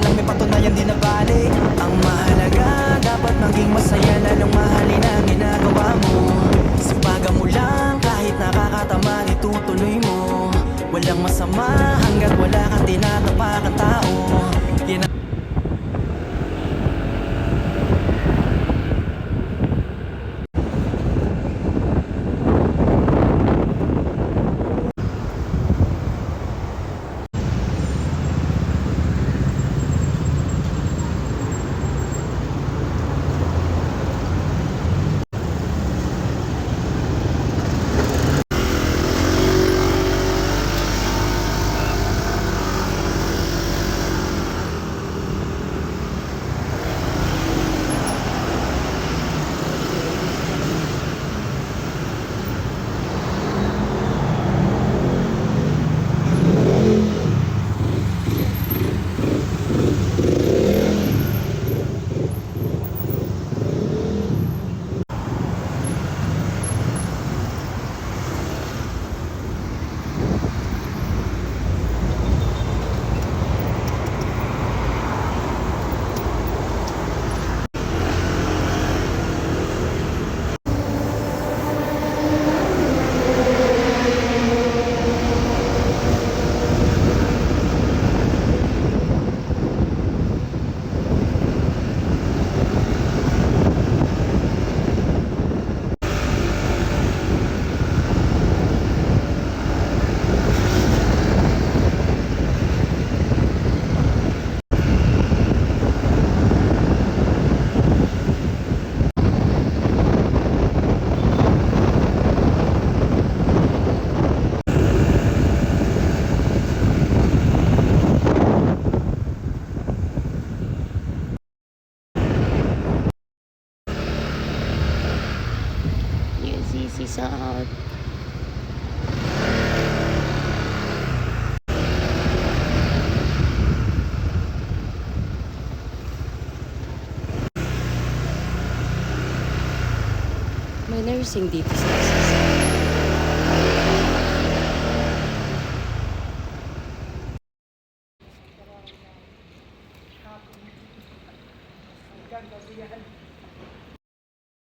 lang may patunayan di na balik. Ang mahalaga, dapat maging masaya, lalong mahalin ang ginagawa mo. Sipagan mo lang, kahit nakakatama, itutuloy mo. Walang masama, hanggat wala kang tinatapakan tao. Yan ang UCC South. May nursing dito sa UCC. Ganda siya.